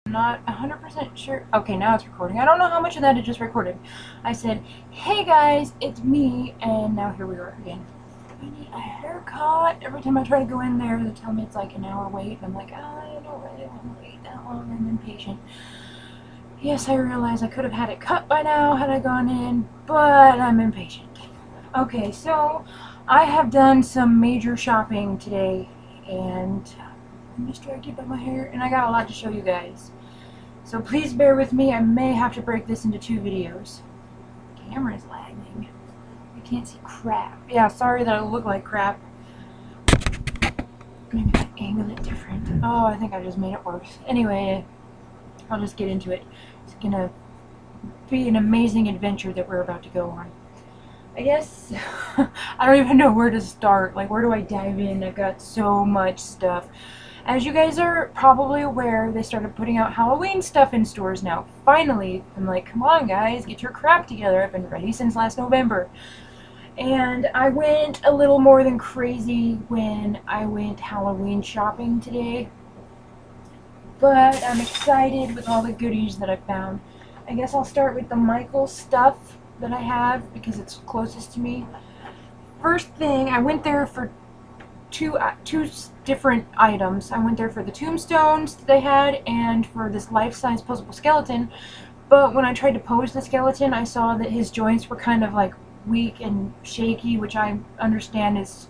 Not 100% sure. Okay, now it's recording. I don't know how much of that it just recorded. I said, hey guys, it's me, and now here we are again. I need a haircut. Every time I try to go in there, they tell me it's like an hour wait, and I'm like, I don't really want to wait that long. I'm impatient. Yes, I realize I could have had it cut by now had I gone in, but I'm impatient. Okay, so I have done some major shopping today, and I'm distracted by my hair, and I got a lot to show you guys. So please bear with me. I may have to break this into 2 videos. The camera is lagging. I can't see crap. Yeah, sorry that I look like crap. Maybe I angle it different. Oh, I think I just made it worse. Anyway, I'll just get into it. It's gonna be an amazing adventure that we're about to go on. I guess I don't even know where to start. Like, where do I dive in? I've got so much stuff. As you guys are probably aware, they started putting out Halloween stuff in stores now. Finally, I'm like, come on guys, get your crap together. I've been ready since last November. And I went a little more than crazy when I went Halloween shopping today. But I'm excited with all the goodies that I found. I guess I'll start with the Michael stuff that I have because it's closest to me. First thing, I went there for two different items. I went there for the tombstones that they had and for this life-size posable skeleton, but when I tried to pose the skeleton, I saw that his joints were kind of like weak and shaky, which I understand is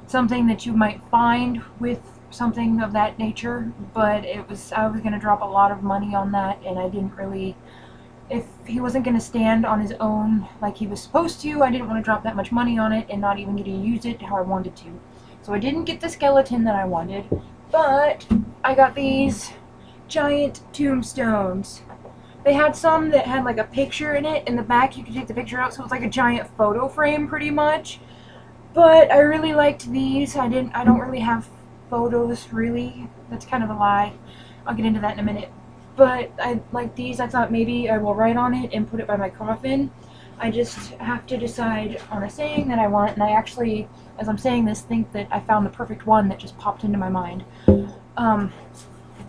something that you might find with something of that nature, but I was going to drop a lot of money on that, and I didn't really, if he wasn't going to stand on his own like he was supposed to, I didn't want to drop that much money on it and not even get to use it how I wanted to. So I didn't get the skeleton that I wanted, but I got these giant tombstones. They had some that had like a picture in it. In the back you could take the picture out, so it was like a giant photo frame pretty much. But I really liked these. I don't really have photos really. That's kind of a lie. I'll get into that in a minute. But I like these. I thought maybe I will write on it and put it by my coffin. I just have to decide on a saying that I want, and I actually, as I'm saying this, think that I found the perfect one that just popped into my mind.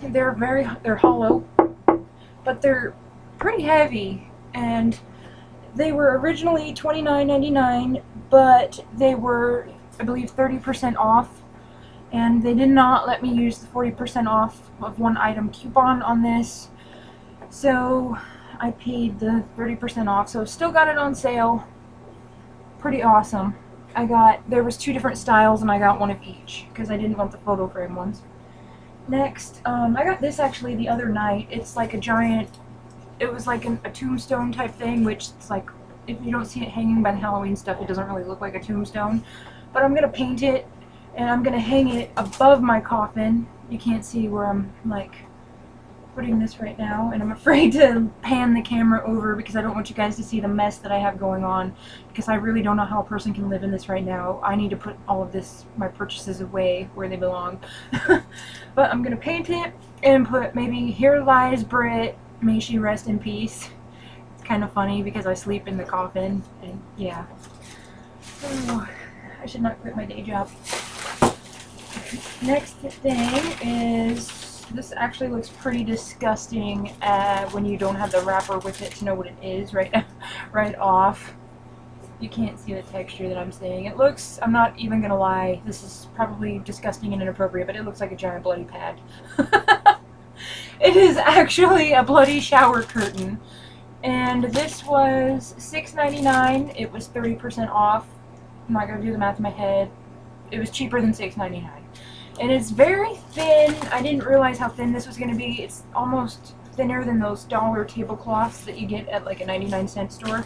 They're hollow, but they're pretty heavy, and they were originally $29.99, but they were, I believe, 30% off, and they did not let me use the 40% off of one item coupon on this, so I paid the 30% off, so still got it on sale. Pretty awesome. There was 2 different styles, and I got one of each, because I didn't want the photo frame ones. Next, I got this actually the other night. It's like a giant, it was like a tombstone type thing, which it's like, if you don't see it hanging by the Halloween stuff, it doesn't really look like a tombstone. But I'm going to paint it, and I'm going to hang it above my coffin. You can't see where I'm, like, putting this right now, and I'm afraid to pan the camera over because I don't want you guys to see the mess that I have going on, because I really don't know how a person can live in this right now. I need to put all of this, my purchases, away where they belong. But I'm gonna paint it and put maybe "Here lies Britt, may she rest in peace." It's kind of funny because I sleep in the coffin, and yeah. Oh, I should not quit my day job. Next thing is, this actually looks pretty disgusting when you don't have the wrapper with it to know what it is right off. You can't see the texture that I'm saying. It looks, I'm not even gonna lie, this is probably disgusting and inappropriate, but it looks like a giant bloody pad. It is actually a bloody shower curtain. And this was $6.99. It was 30% off. I'm not gonna do the math in my head. It was cheaper than $6.99. And it's very thin. I didn't realize how thin this was going to be. It's almost thinner than those dollar tablecloths that you get at like a 99-cent store.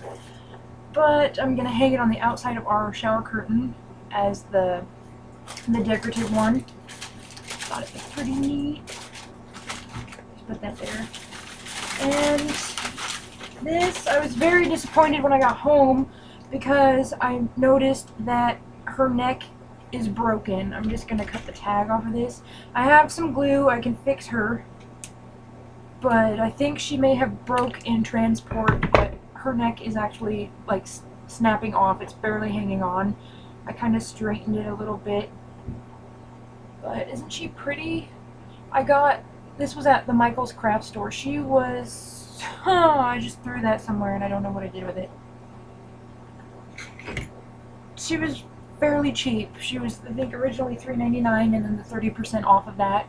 But I'm going to hang it on the outside of our shower curtain as the decorative one. Thought it was pretty neat. Just put that there. And this, I was very disappointed when I got home because I noticed that her neck is broken. I'm just gonna cut the tag off of this. I have some glue, I can fix her, but I think she may have broke in transport, but her neck is actually like snapping off. It's barely hanging on. I kind of straightened it a little bit, but isn't she pretty? I got This was at the Michael's Craft Store. She was, I just threw that somewhere and I don't know what I did with it. She was fairly cheap. She was, I think, originally $3.99 and then the 30% off of that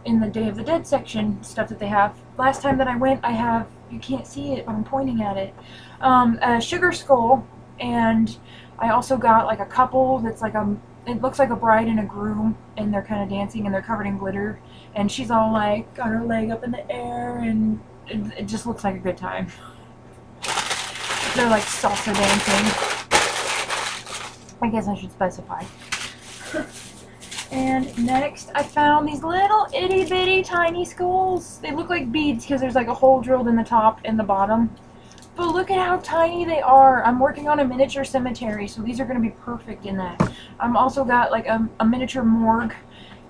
in the Day of the Dead section stuff that they have. Last time that I went, I have, you can't see it, but I'm pointing at it, a sugar skull, and I also got like a couple that's like it looks like a bride and a groom, and they're kind of dancing and they're covered in glitter, and she's all like got her leg up in the air, and it just looks like a good time. They're like salsa dancing. I guess I should specify. And next, I found these little itty bitty tiny skulls. They look like beads because there's like a hole drilled in the top and the bottom. But look at how tiny they are. I'm working on a miniature cemetery, so these are going to be perfect in that. I'm also got like a miniature morgue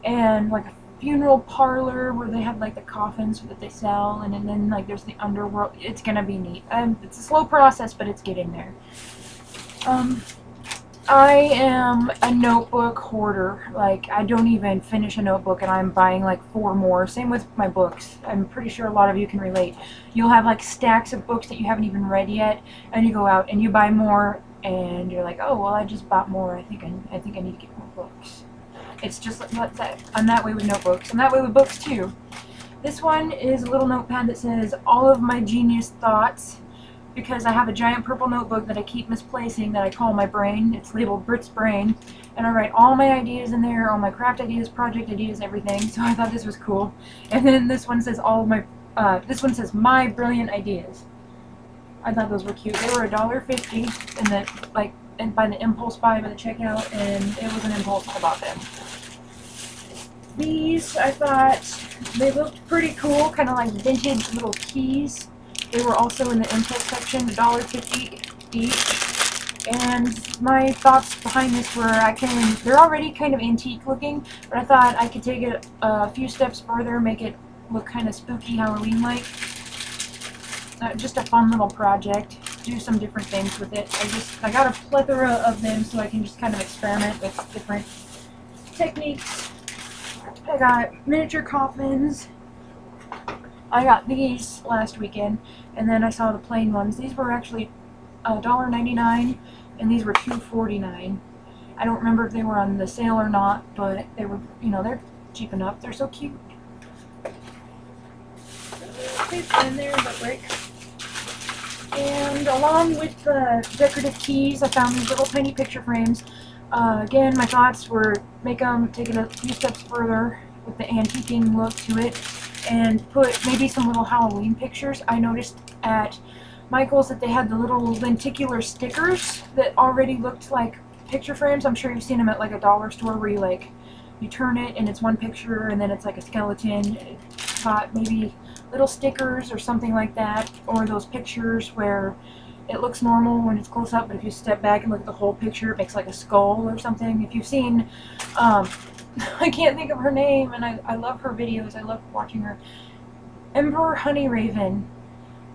and like a funeral parlor where they have like the coffins that they sell, and then like there's the underworld. It's going to be neat. It's a slow process, but it's getting there. I am a notebook hoarder. Like, I don't even finish a notebook and I'm buying like 4 more. Same with my books. I'm pretty sure a lot of you can relate. You'll have like stacks of books that you haven't even read yet, and you go out and you buy more and you're like, oh, well, I just bought more. I think I need to get more books. It's just like that. I'm that way with notebooks. I'm that way with books too. This one is a little notepad that says all of my genius thoughts, because I have a giant purple notebook that I keep misplacing that I call my brain. It's labeled Brit's Brain, and I write all my ideas in there, all my craft ideas, project ideas, everything. So I thought this was cool. And then this one says this one says my brilliant ideas. I thought those were cute. They were $1.50 and that and by the impulse buy by the checkout, and it was an impulse. I bought them. These, I thought they looked pretty cool, kind of like vintage little keys. They were also in the impulse section, $1.50 each. And my thoughts behind this were, they're already kind of antique looking, but I thought I could take it a few steps further, make it look kind of spooky Halloween-like. Just a fun little project. Do some different things with it. I got a plethora of them so I can just kind of experiment with different techniques. I got miniature coffins. I got these last weekend, and then I saw the plain ones. These were actually $1.99, and these were $2.49. I don't remember if they were on the sale or not, but they were, they're cheap enough. They're so cute. It's in there, but break. And along with the decorative keys, I found these little tiny picture frames. Again, my thoughts were take it a few steps further with the antiquing look to it, and put maybe some little Halloween pictures. I noticed at Michael's that they had the little lenticular stickers that already looked like picture frames. I'm sure you've seen them at like a dollar store where you turn it and it's one picture and then it's like a skeleton. Thought maybe little stickers or something like that, or those pictures where it looks normal when it's close up, but if you step back and look at the whole picture, it makes like a skull or something. If you've seen, I can't think of her name, and I love her videos. I love watching her. Emperor Honey Raven.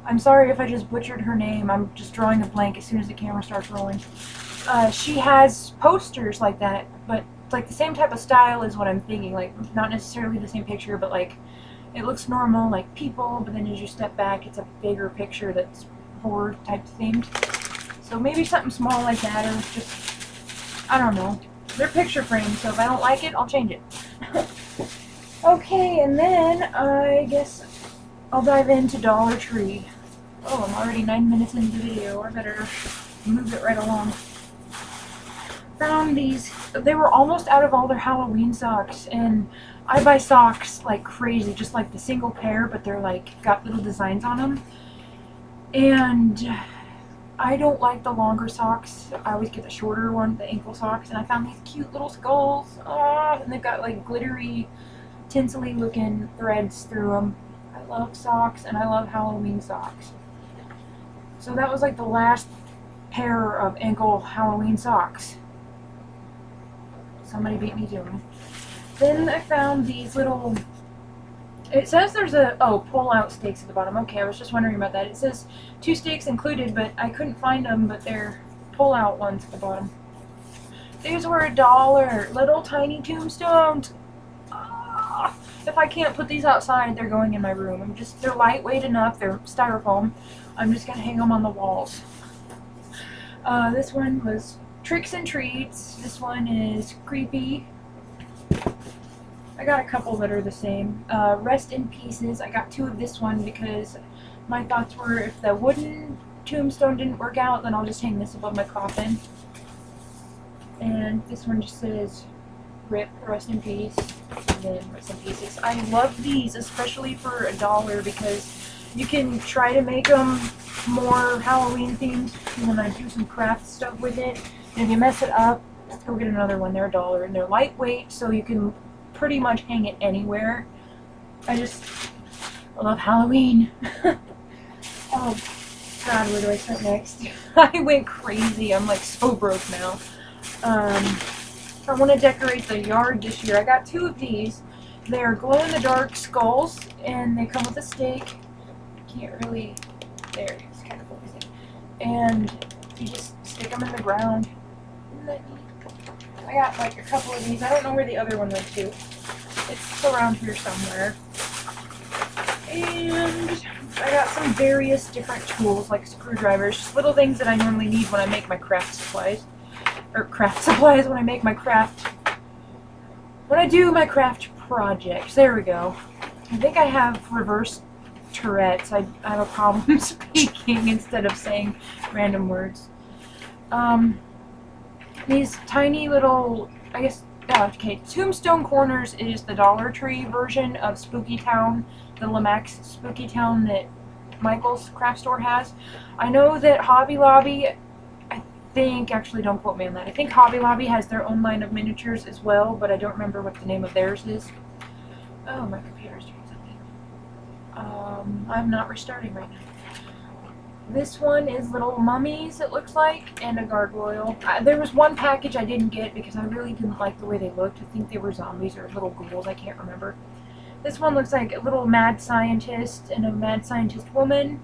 I'm sorry if I just butchered her name. I'm just drawing a blank as soon as the camera starts rolling. She has posters like that, but it's like the same type of style is what I'm thinking. Like, not necessarily the same picture, but like it looks normal, like people, but then as you step back, it's a bigger picture that's horror type themed. So maybe something small like that, or just, I don't know. They're picture frames, so if I don't like it, I'll change it. Okay, and then I guess I'll dive into Dollar Tree. Oh, I'm already 9 minutes into the video. I better move it right along. Found these. They were almost out of all their Halloween socks, and I buy socks like crazy, just like the single pair, but they're like got little designs on them. And I don't like the longer socks. I always get the shorter one, the ankle socks, and I found these cute little skulls. And they've got like glittery, tinsely looking threads through them. I love socks, and I love Halloween socks. So that was like the last pair of ankle Halloween socks. Somebody beat me to them. Then I found these little, it says there's pull-out stakes at the bottom. Okay, I was just wondering about that. It says 2 stakes included, but I couldn't find them, but they're pull-out ones at the bottom. These were $1. Little tiny tombstones. If I can't put these outside, they're going in my room. They're lightweight enough, they're styrofoam. I'm just gonna hang them on the walls. This one was Tricks and Treats. This one is Creepy. I got a couple that are the same. Rest in Pieces. I got 2 of this one because my thoughts were if the wooden tombstone didn't work out, then I'll just hang this above my coffin. And this one just says RIP, Rest in Peace, and then Rest in Pieces. I love these, especially for $1, because you can try to make them more Halloween themed when I do some craft stuff with it. And if you mess it up, just go get another one. They're $1, and they're lightweight, so you can pretty much hang it anywhere. I love Halloween. Oh God, where do I start next? I went crazy. I'm like so broke now. I want to decorate the yard this year. I got 2 of these. They're glow-in-the-dark skulls, and they come with a stake. Can't really... There, it's kind of focusing. And you just stick them in the ground. Isn't that neat? I got like a couple of these. I don't know where the other one went to. It's around here somewhere. And I got some various different tools, like screwdrivers, just little things that I normally need when I make my craft supplies. Or craft supplies when I make my craft... When I do my craft projects. There we go. I think I have reverse Tourette's. I have a problem speaking instead of saying random words. These tiny little, I guess, okay, Tombstone Corners is the Dollar Tree version of Spooky Town, the Lemax Spooky Town that Michael's craft store has. I know that Hobby Lobby, actually don't quote me on that, I think Hobby Lobby has their own line of miniatures as well, but I don't remember what the name of theirs is. Oh, my computer's doing something. I'm not restarting right now. This one is little mummies, it looks like, and a gargoyle. There was one package I didn't get because I really didn't like the way they looked. I think they were zombies or little ghouls, I can't remember. This one looks like a little mad scientist and a mad scientist woman.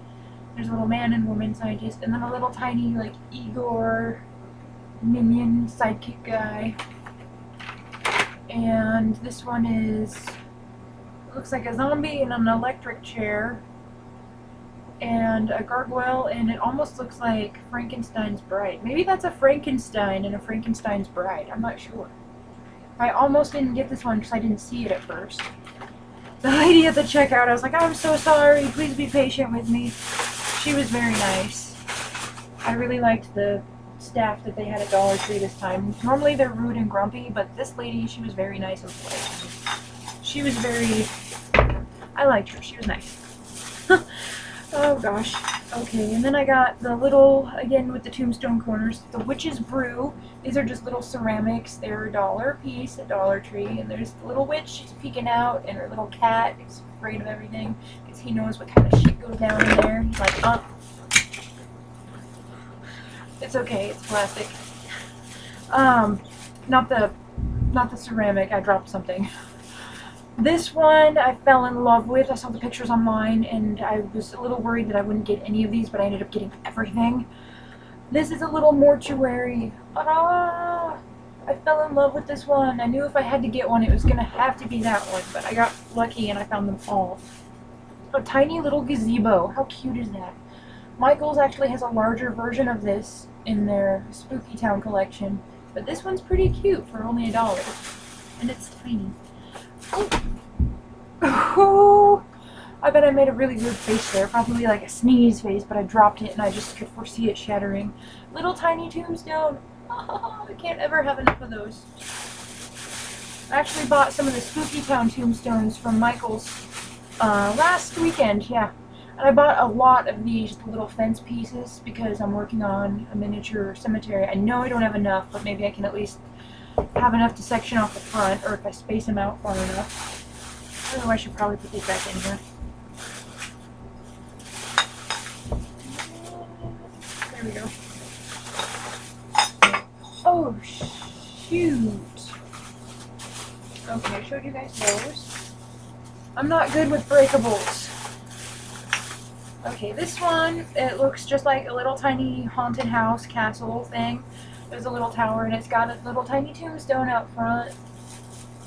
There's a little man and woman scientist, and then a little tiny, like, Igor minion sidekick guy. And this one is, looks like a zombie in an electric chair, and a gargoyle, and it almost looks like Frankenstein's bride. Maybe that's a Frankenstein and a Frankenstein's bride. I'm not sure. I almost didn't get this one because I didn't see it at first. The lady at the checkout, I was like, I'm so sorry, please be patient with me. She was very nice. I really liked the staff that they had at Dollar Tree this time. Normally they're rude and grumpy, but this lady, she was very nice and polite. She was very... I liked her. She was nice. Oh gosh. Okay, and then I got the little, again with the Tombstone Corners, the Witch's Brew. These are just little ceramics. They're $1 a piece at Dollar Tree, and there's the little witch. She's peeking out, and her little cat is afraid of everything because he knows what kind of shit goes down in there. He's like, it's okay. It's plastic. Not the ceramic. I dropped something. This one I fell in love with. I saw the pictures online and I was a little worried that I wouldn't get any of these, but I ended up getting everything. This is a little mortuary. I fell in love with this one. I knew if I had to get one, it was going to have to be that one, but I got lucky and I found them all. A tiny little gazebo. How cute is that? Michael's actually has a larger version of this in their Spooky Town collection, but this one's pretty cute for only $1, and it's tiny. Oh, I bet I made a really weird face there, probably like a sneeze face, but I dropped it and I just could foresee it shattering. Little tiny tombstone. Oh, I can't ever have enough of those. I actually bought some of the Spooky Town tombstones from Michael's last weekend, yeah. And I bought a lot of these little fence pieces because I'm working on a miniature cemetery. I know I don't have enough, but maybe I can at least have enough to section off the front, or if I space them out far enough. I don't know, I should probably put these back in here. There we go. Oh, shoot. Okay, I showed you guys those. I'm not good with breakables. Okay, this one, it looks just like a little tiny haunted house castle thing. There's a little tower and it's got a little tiny tombstone out front.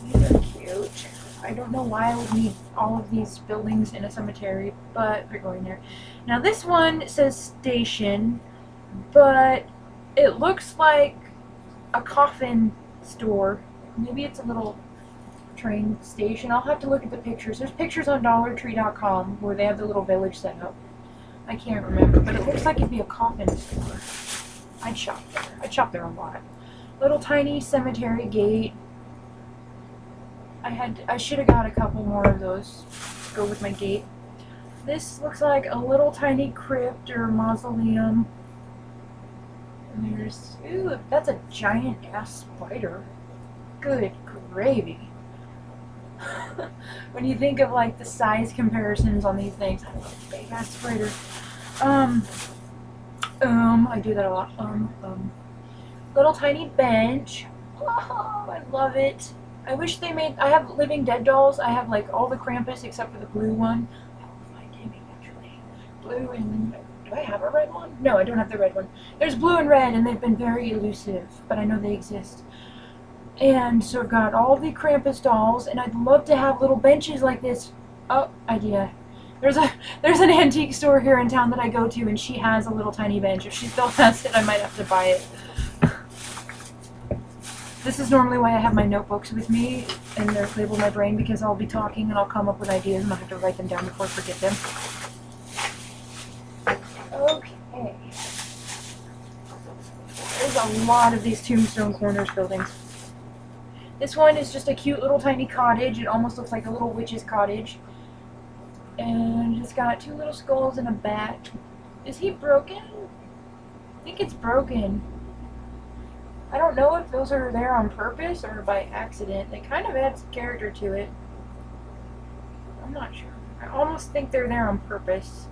These are cute. I don't know why I would need all of these buildings in a cemetery, but they're going there. Now this one says station, but it looks like a coffin store. Maybe it's a little train station. I'll have to look at the pictures. There's pictures on DollarTree.com where they have the little village set up. I can't remember, but it looks like it'd be a coffin store. I'd shop there. I'd shop there a lot. Little tiny cemetery gate. I should have got a couple more of those to go with my gate. This looks like a little tiny crypt or mausoleum. And there's, ooh, that's a giant ass spider. Good gravy. When you think of like the size comparisons on these things, I love big ass spiders. I do that a lot. Little tiny bench. Oh, I love it. I wish they made, I have Living Dead dolls. I have like all the Krampus except for the blue one. I will find him eventually. Blue and, do I have a red one? No, I don't have the red one. There's blue and red and they've been very elusive, but I know they exist. And so I've got all the Krampus dolls, and I'd love to have little benches like this. Oh, idea. There's an antique store here in town that I go to, and she has a little tiny bench. If she still has it, I might have to buy it. This is normally why I have my notebooks with me, and they're labeled my brain, because I'll be talking and I'll come up with ideas and I'll have to write them down before I forget them. Okay. There's a lot of these Tombstone Corners buildings. This one is just a cute little tiny cottage. It almost looks like a little witch's cottage. And it's got two little skulls and a bat. Is he broken? I think it's broken. I don't know if those are there on purpose or by accident. They kind of add some character to it. I'm not sure. I almost think they're there on purpose.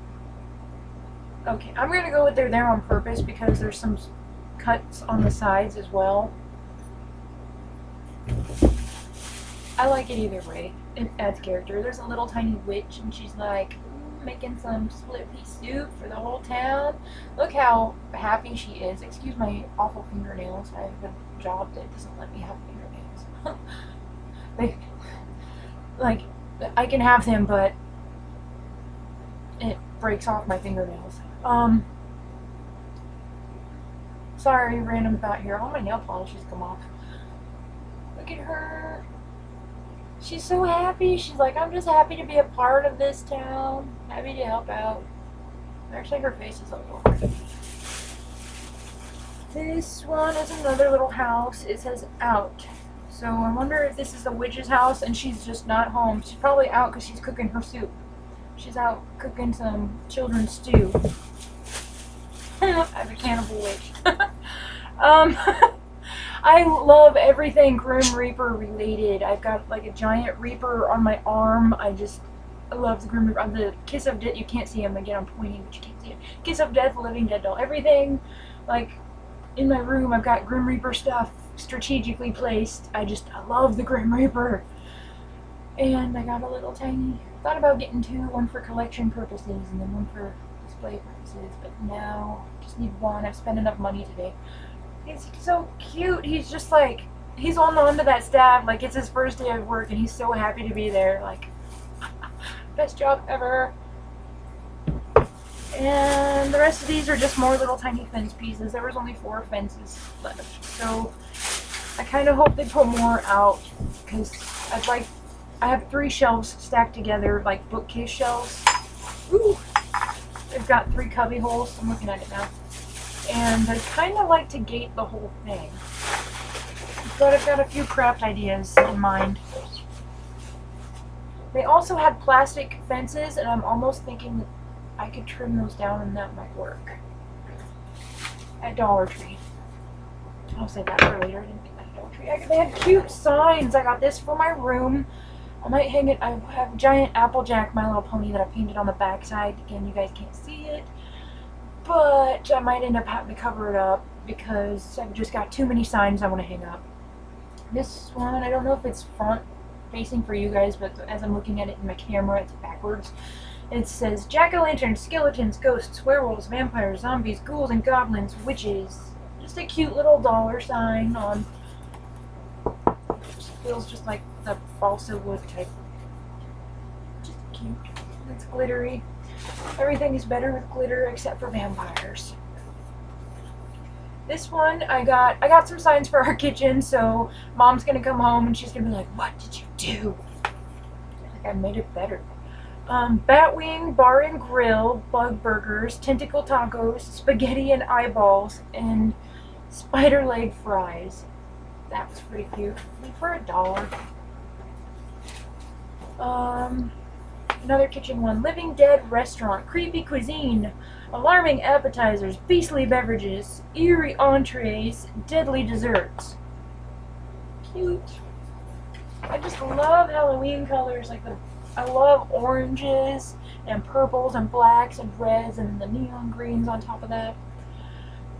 Okay, I'm going to go with they're there on purpose because there's some cuts on the sides as well. I like it either way. It adds character. There's a little tiny witch and she's like making some split pea soup for the whole town. Look how happy she is. Excuse my awful fingernails. I have a job that doesn't let me have fingernails. Like, I can have them, but it breaks off my fingernails. Sorry, random thought here. All my nail polishes come off. Look at her. She's so happy. She's like, I'm just happy to be a part of this town. Happy to help out. Actually, her face is a little hard. This one is another little house. It says out. So I wonder if this is the witch's house and she's just not home. She's probably out because she's cooking her soup. She's out cooking some children's stew. I'm a cannibal witch. I love everything Grim Reaper related. I've got like a giant Reaper on my arm. I love the Grim Reaper. The Kiss of Death. You can't see him again. I'm pointing, but you can't see him. Kiss of Death, Living Dead doll. Everything, like in my room, I've got Grim Reaper stuff strategically placed. I love the Grim Reaper. And I got a little tiny. Thought about getting two, one for collection purposes and then one for display purposes. But now, just need one. I've spent enough money today. He's so cute. He's just like, he's holding on to that staff like it's his first day of work and he's so happy to be there. Like, best job ever. And the rest of these are just more little tiny fence pieces. There was only 4 fences left. So I kind of hope they put more out because I have 3 shelves stacked together like bookcase shelves. Ooh. They've got 3 cubby holes. I'm looking at it now. And I'd kind of like to gate the whole thing. But I've got a few craft ideas in mind. They also had plastic fences, and I'm almost thinking that I could trim those down and that might work. At Dollar Tree. I'll save that for later. I didn't get that at Dollar Tree. They had cute signs. I got this for my room. I might hang it. I have a giant Applejack My Little Pony that I painted on the back side. Again, you guys can't see it. But I might end up having to cover it up because I've just got too many signs I want to hang up. This one, I don't know if it's front facing for you guys, but as I'm looking at it in my camera, it's backwards. It says jack-o'-lanterns, skeletons, ghosts, werewolves, vampires, zombies, ghouls, and goblins, witches. Just a cute little dollar sign on. Feels just like the balsa wood type cute. It's glittery. Everything is better with glitter except for vampires. This one, I got some signs for our kitchen, so Mom's gonna come home and she's gonna be like, "What did you do?" I think I made it better. Batwing Bar and Grill, bug burgers, tentacle tacos, spaghetti and eyeballs, and spider leg fries. That was pretty cute. For $1. Another kitchen one. Living Dead Restaurant. Creepy cuisine. Alarming appetizers. Beastly beverages. Eerie entrees. Deadly desserts. Cute. I just love Halloween colors. I love oranges and purples and blacks and reds and the neon greens on top of that.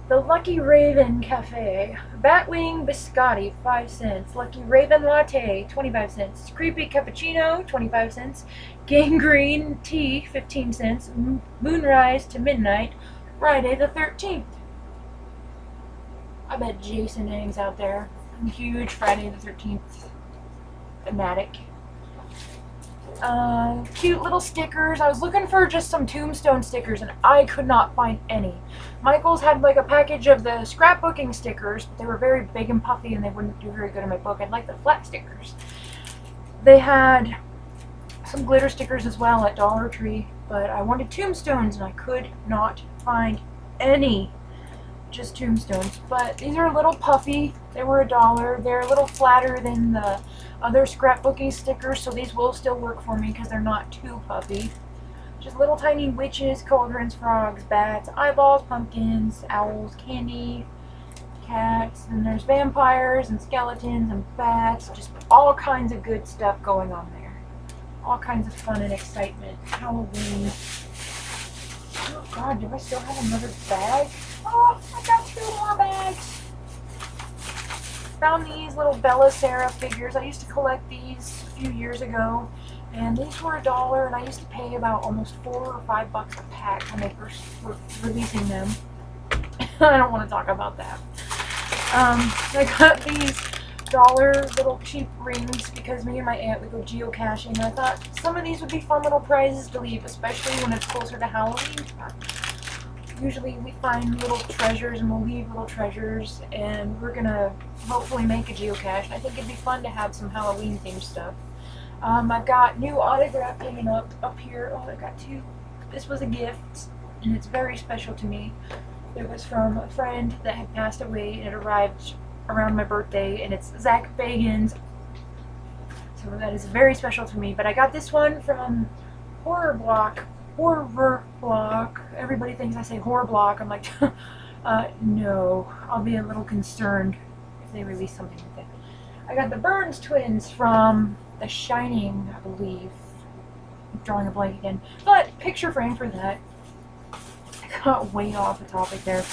The Lucky Raven Cafe. Batwing Biscotti, 5 cents. Lucky Raven Latte, 25 cents. Creepy Cappuccino, 25 cents. Gangrene Tea, 15 cents. Moonrise to Midnight, Friday the 13th. I bet Jason hangs out there. I'm a huge Friday the 13th fanatic. Cute little stickers. I was looking for just some Tombstone stickers and I could not find any. Michael's had like a package of the scrapbooking stickers, but they were very big and puffy and they wouldn't do very good in my book. I'd like the flat stickers. They had some glitter stickers as well at Dollar Tree, but I wanted Tombstones and I could not find any. Just Tombstones. But these are a little puffy. They were $1. They're a little flatter than the other scrapbooking stickers, so these will still work for me because they're not too puffy. Just little tiny witches, cauldrons, frogs, bats, eyeballs, pumpkins, owls, candy, cats, and there's vampires and skeletons and bats. Just all kinds of good stuff going on there. All kinds of fun and excitement. Halloween. Oh god, do I still have another bag? Oh, I got 2 more bags. Found these little Bella Sarah figures. I used to collect these a few years ago, and these were $1, and I used to pay about almost $4 or $5 a pack when they first were releasing them. I don't want to talk about that. I got these $1 little cheap rings because me and my aunt would go geocaching. I thought some of these would be fun little prizes to leave, especially when it's closer to Halloween time. Usually we find little treasures and we'll leave little treasures, and we're gonna hopefully make a geocache. I think it'd be fun to have some Halloween themed stuff. I've got new autograph hanging up here. Oh, I got 2. This was a gift and it's very special to me. It was from a friend that had passed away and it arrived around my birthday, and it's Zach Bagans. So that is very special to me. But I got this one from Horror Block. Everybody thinks I say horror block. I'm like, no. I'll be a little concerned if they release something like that. I got the Burns twins from The Shining, I believe. I'm drawing a blank again. But picture frame for that. I got way off the topic there.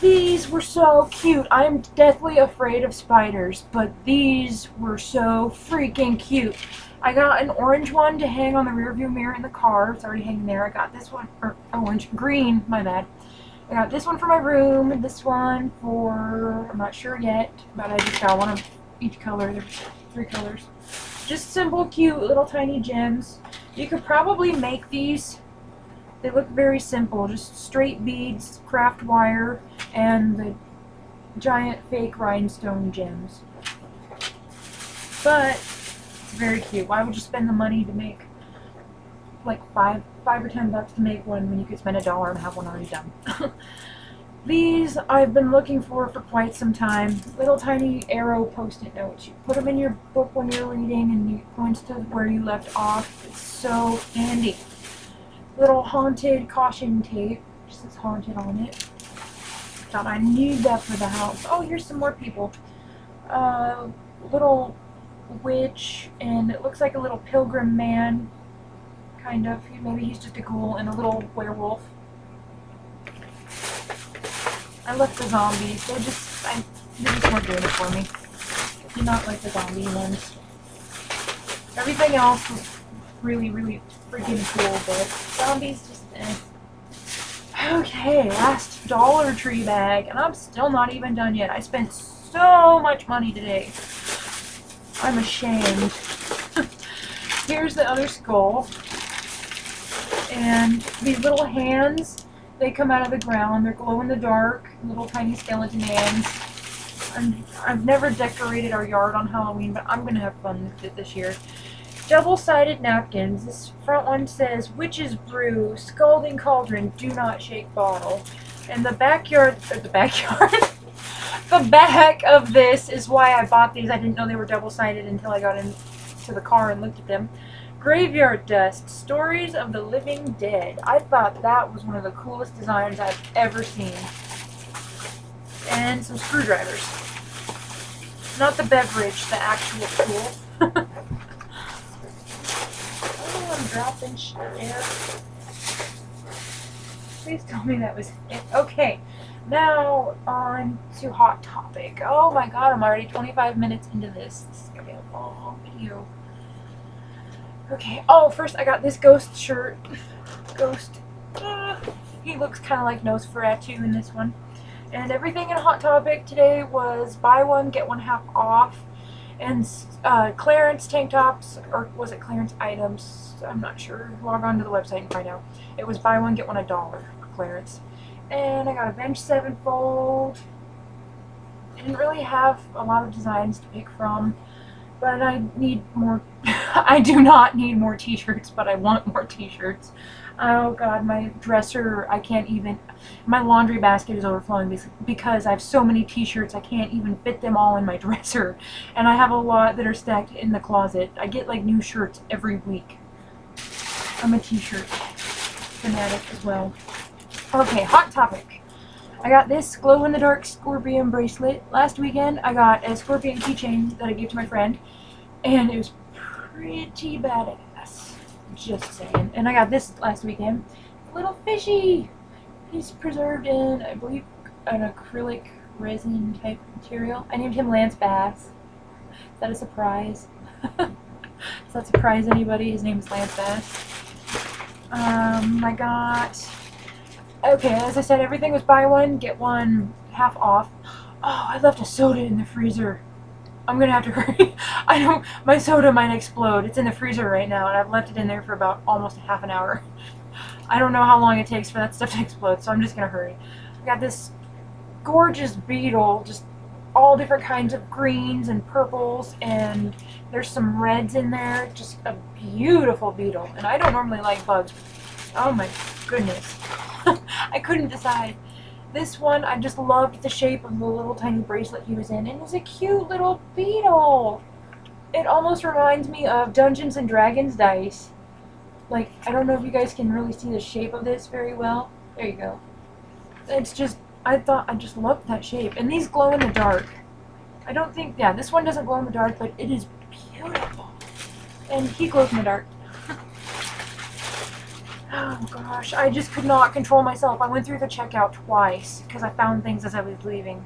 These were so cute. I'm deathly afraid of spiders, but these were so freaking cute. I got an orange one to hang on the rearview mirror in the car. It's already hanging there. I got this one, or green, my bad. I got this one for my room, this one for, I'm not sure yet, but I just got one of each color. There's 3 colors. Just simple, cute, little tiny gems. You could probably make these. They look very simple, just straight beads, craft wire, and the giant fake rhinestone gems. But it's very cute. Why would you spend the money to make like $5 or $10 to make one when you could spend $1 and have one already done? These I've been looking for quite some time. Little tiny arrow post-it notes. You put them in your book when you're reading and it points to where you left off. It's so handy. Little haunted caution tape. Just says haunted on it. Thought I need that for the house. Oh, here's some more people. Little witch, and it looks like a little pilgrim man. Kind of. Maybe he's just a ghoul, and a little werewolf. I left the zombies. They just weren't doing it for me. I do not like the zombie ones. Everything else was really, really freaking cool, but zombies just Okay, last Dollar Tree bag, and I'm still not even done yet. I spent so much money today. I'm ashamed. here's the other skull. And these little hands, they come out of the ground. They're glow in the dark, little tiny skeleton hands. I've never decorated our yard on Halloween, but I'm going to have fun with it this year. Double-sided napkins. This front one says, Witch's Brew, Scalding Cauldron, Do Not Shake Bottle. And the backyard, the back of this is why I bought these. I didn't know they were double-sided until I got into the car and looked at them. Graveyard Dust, Stories of the Living Dead. I thought that was one of the coolest designs I've ever seen. And some screwdrivers. Not the beverage, the actual tool. Oh, I'm dropping shit there. Please tell me that was it. Okay, now on to Hot Topic. Oh my god, I'm already 25 minutes into this. This is gonna be a long video. Okay, oh, first I got this ghost shirt. Ghost. He looks kind of like Nosferatu in this one. And everything in Hot Topic today was buy one, get one half off. And clearance tank tops, or was it clearance items? I'm not sure. Log on to the website and find out. It was buy one, get one $1 clearance. And I got a Bench 7 fold. I didn't really have a lot of designs to pick from, but I need more. I do not need more t-shirts, but I want more t-shirts. Oh god, my dresser, I can't even, my laundry basket is overflowing because I have so many t-shirts I can't even fit them all in my dresser. And I have a lot that are stacked in the closet. I get like new shirts every week. I'm a t-shirt fanatic as well. Okay, Hot Topic. I got this glow-in-the-dark scorpion bracelet. Last weekend I got a scorpion keychain that I gave to my friend, and it was pretty badass. Just saying. And I got this last weekend. Little fishy! He's preserved in, I believe, an acrylic resin type material. I named him Lance Bass. Is that a surprise? Does that surprise anybody? His name is Lance Bass. I got... Okay, as I said, everything was buy one, get one half off. Oh, I left a soda in the freezer. I'm gonna have to hurry. My soda might explode. It's in the freezer right now, and I've left it in there for about almost half an hour. I don't know how long it takes for that stuff to explode, so I'm just gonna hurry. I got this gorgeous beetle, just all different kinds of greens and purples, and there's some reds in there. Just a beautiful beetle, and I don't normally like bugs. Oh my goodness. I couldn't decide. This one, I just loved the shape of the little tiny bracelet he was in, and it was a cute little beetle. It almost reminds me of Dungeons and Dragons dice. Like, I don't know if you guys can really see the shape of this very well. There you go. It's just, I just loved that shape. And these glow in the dark. I don't think, yeah, this one doesn't glow in the dark, but it is beautiful. And he glows in the dark. Oh gosh, I just could not control myself. I went through the checkout twice because I found things as I was leaving.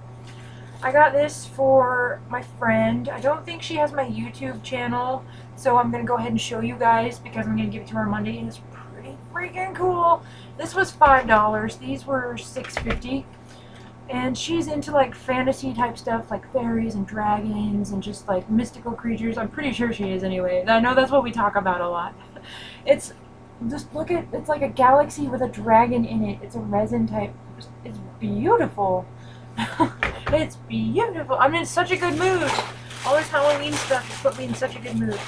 I got this for my friend. I don't think she has my YouTube channel, so I'm going to go ahead and show you guys because I'm going to give it to her Monday. It's pretty freaking cool. This was $5. These were $6.50. And she's into like fantasy type stuff like fairies and dragons and just like mystical creatures. I'm pretty sure she is anyway. I know that's what we talk about a lot. It's just look at, it's like a galaxy with a dragon in it. It's a resin type. It's beautiful. It's beautiful. I'm in such a good mood. All this Halloween stuff has put me in such a good mood.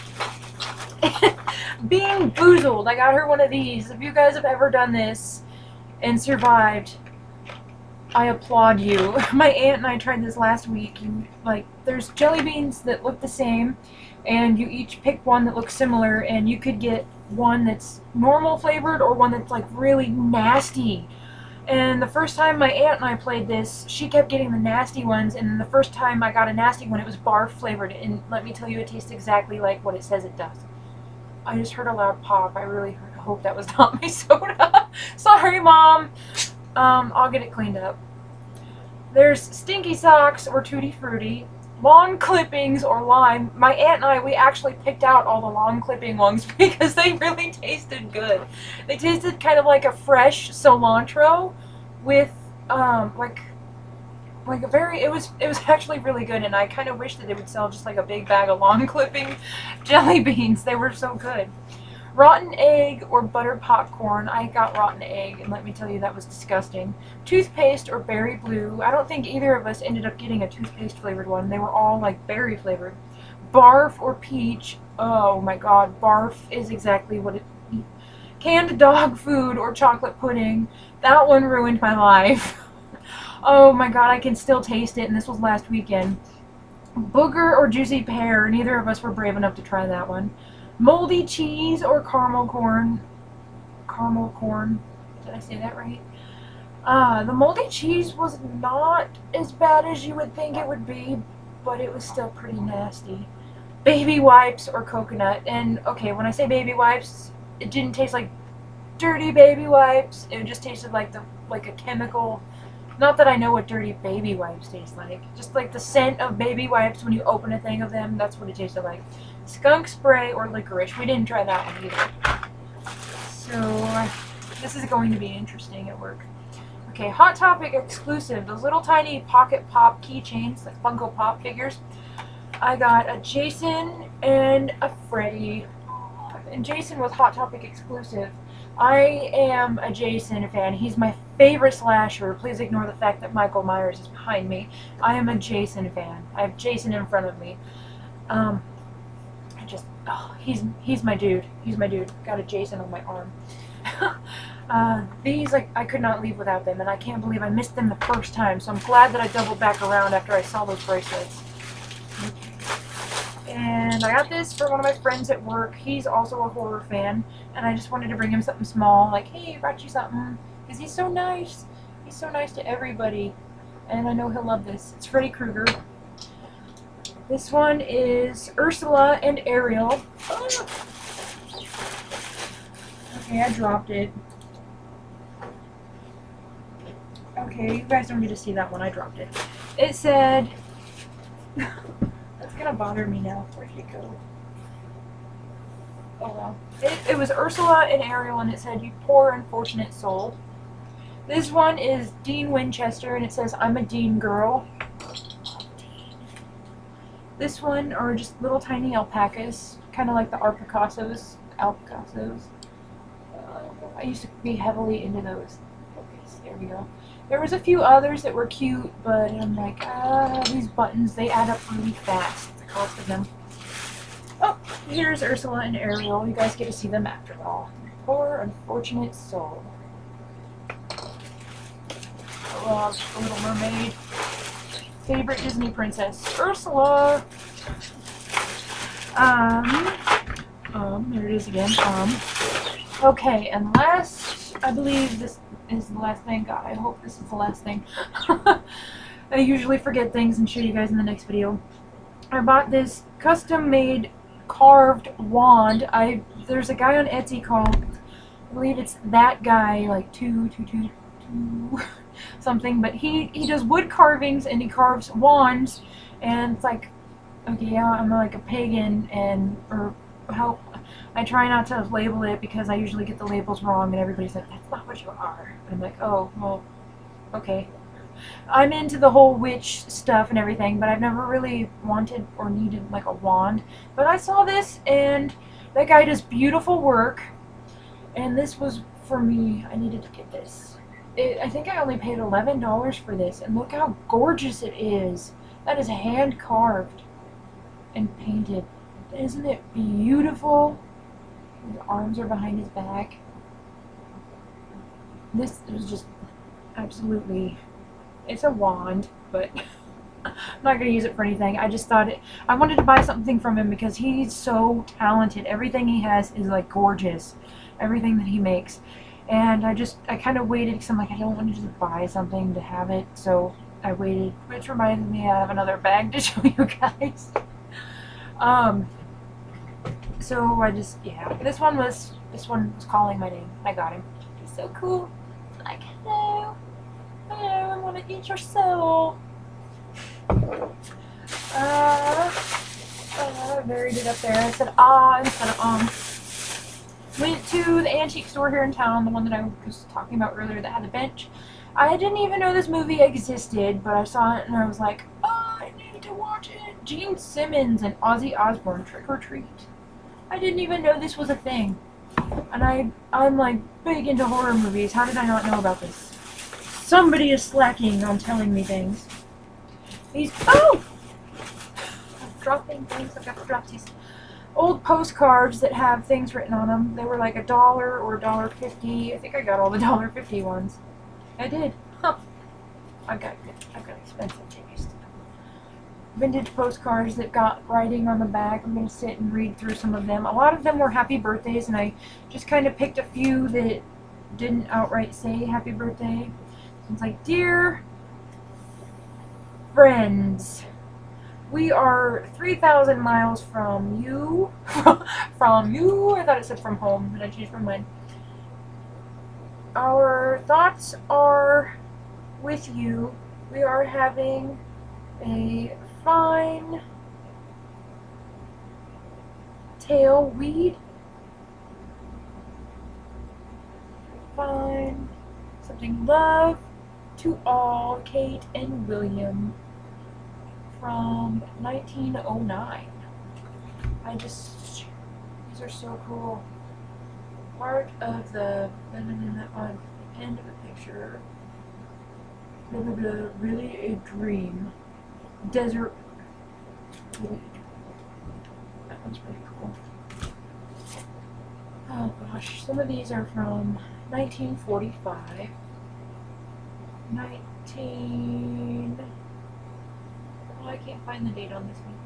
Being Boozled. I got her one of these. If you guys have ever done this and survived, I applaud you. My aunt and I tried this last week. And, like, there's jelly beans that look the same, and you each pick one that looks similar, and you could get one that's normal flavored or one that's like really nasty. And the first time my aunt and I played this, she kept getting the nasty ones, and the first time I got a nasty one, it was barf flavored, and let me tell you, it tastes exactly like what it says it does. I just heard a loud pop. I really hope that was not my soda. Sorry, Mom. I'll get it cleaned up. There's Stinky Socks or Tutti Frutti, lawn clippings or lime. My aunt and I, we actually picked out all the lawn clipping ones because they really tasted good. They tasted kind of like a fresh cilantro with, like, like it was actually really good, and I kind of wish that they would sell just like a big bag of lawn clipping jelly beans. They were so good. Rotten egg or butter popcorn. I got rotten egg, and let me tell you, that was disgusting. Toothpaste or berry blue. I don't think either of us ended up getting a toothpaste flavored one. They were all like berry flavored. Barf or peach. Oh my god, barf is exactly what it. Canned dog food or chocolate pudding. That one ruined my life. Oh my god, I can still taste it, and this was last weekend. Booger or juicy pear. Neither of us were brave enough to try that one. Moldy cheese or caramel corn. Caramel corn. Did I say that right? The moldy cheese was not as bad as you would think it would be, but it was still pretty nasty. Baby wipes or coconut. And okay, when I say baby wipes, it didn't taste like dirty baby wipes. It just tasted like a chemical. Not that I know what dirty baby wipes taste like. Just like the scent of baby wipes when you open a thing of them. That's what it tasted like. Skunk spray or licorice. We didn't try that one either. So this is going to be interesting at work. Okay, Hot Topic exclusive. Those little tiny pocket pop keychains, like Funko Pop figures. I got a Jason and a Freddy. And Jason was Hot Topic exclusive. I am a Jason fan. He's my favorite slasher. Please ignore the fact that Michael Myers is behind me. I am a Jason fan. I have Jason in front of me. He's my dude. He's my dude. Got a Jason on my arm. These, like, I could not leave without them, and I can't believe I missed them the first time, so I'm glad that I doubled back around after I saw those bracelets. Okay. And I got this for one of my friends at work. He's also a horror fan, and I just wanted to bring him something small, like, hey, I brought you something, because he's so nice. He's so nice to everybody, and I know he'll love this. It's Freddy Krueger. This one is Ursula and Ariel. Oh. Okay, I dropped it. Okay, you guys don't get to see that one. I dropped it. It said... That's gonna bother me now. Where'd it go? Oh well. It was Ursula and Ariel, and it said, "You poor unfortunate soul." This one is Dean Winchester, and it says, "I'm a Dean girl." This one are just little tiny alpacas, kind of like the Art Picassos. I used to be heavily into those. Okay, there we go. There was a few others that were cute, but I'm like, these buttons, they add up really fast, the cost of them. Oh, here's Ursula and Ariel. You guys get to see them after all. Poor unfortunate soul. Oh, the Little Mermaid. Favorite Disney princess, Ursula. There it is again. Okay, and last, I believe this is the last thing. God, I hope this is the last thing. I usually forget things and show you guys in the next video. I bought this custom-made carved wand. There's a guy on Etsy called, I believe it's that guy, like 222 something, but he does wood carvings and he carves wands, and it's like, okay, yeah, I'm like a pagan, or how I try not to label it because I usually get the labels wrong and everybody's like, that's not what you are. And I'm like, oh, well, okay. I'm into the whole witch stuff and everything, but I've never really wanted or needed like a wand. But I saw this, and that guy does beautiful work, and this was for me. I needed to get this. I think I only paid $11 for this, and look how gorgeous it is. That is hand carved and painted. Isn't it beautiful? His arms are behind his back. This was just absolutely... It's a wand, but I'm not going to use it for anything. I just thought I wanted to buy something from him because he's so talented. Everything he has is like gorgeous. Everything that he makes. And I kind of waited because I'm like, I don't want to just buy something to have it. So I waited, which reminds me I have another bag to show you guys. So I just, yeah, this one was calling my name. I got him. He's so cool. Like, hello, I want to eat your soul. I buried it up there. I said instead of Went to the antique store here in town, the one that I was talking about earlier that had the bench. I didn't even know this movie existed, but I saw it and I was like, oh, I need to watch it. Gene Simmons and Ozzy Osbourne, Trick or Treat. I didn't even know this was a thing. And I'm like big into horror movies. How did I not know about this? Somebody is slacking on telling me things. Oh! I'm dropping things. I've got to drop these old postcards that have things written on them. They were like $1 or $1.50. I think I got all the $1.50 ones. I did. Huh. I've got expensive taste. Vintage postcards that got writing on the back. I'm going to sit and read through some of them. A lot of them were happy birthdays, and I just kind of picked a few that didn't outright say happy birthday. It's like, dear friends, we are 3,000 miles from you. From you? I thought it said from home, and I changed my mind. Our thoughts are with you. We are having a fine tailweed. Fine something. Love to all, Kate and William, from 1909. These are so cool. Part of the on the end of the picture. Blah, blah, blah, really a dream. Desert. That one's pretty cool. Oh gosh, some of these are from 1945. Oh, I can't find the date on this one.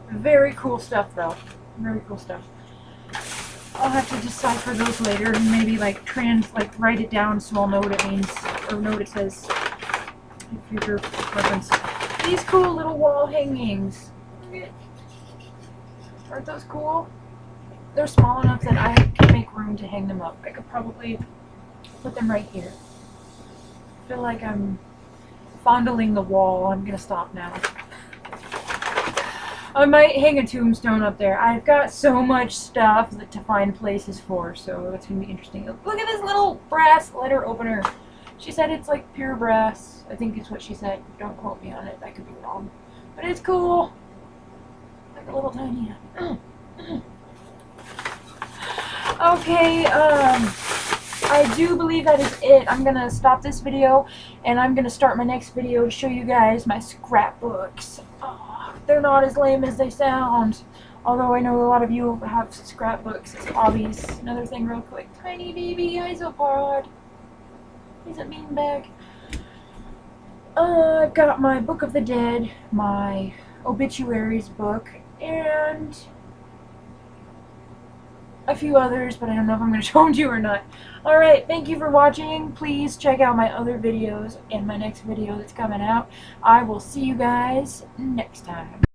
Very cool stuff, though. Very cool stuff. I'll have to decipher those later and maybe like write it down so I'll know what it means, or know what it says in future reference. These cool little wall hangings. Aren't those cool? They're small enough that I can make room to hang them up. I could probably put them right here. I feel like I'm fondling the wall. I'm gonna stop now. I might hang a tombstone up there. I've got so much stuff to find places for, so it's going to be interesting. Look at this little brass letter opener. She said it's like pure brass. I think it's what she said. Don't quote me on it. I could be wrong. But it's cool. Like a little tiny. Okay, I do believe that is it. I'm going to stop this video, and I'm going to start my next video to show you guys my scrapbooks. They're not as lame as they sound. Although I know a lot of you have scrapbooks as hobbies. Another thing real quick. Tiny baby isopod. He's a beanbag. I've got my Book of the Dead, my obituaries book, and a few others, but I don't know if I'm going to show them to you or not. Alright, thank you for watching. Please check out my other videos and my next video that's coming out. I will see you guys next time.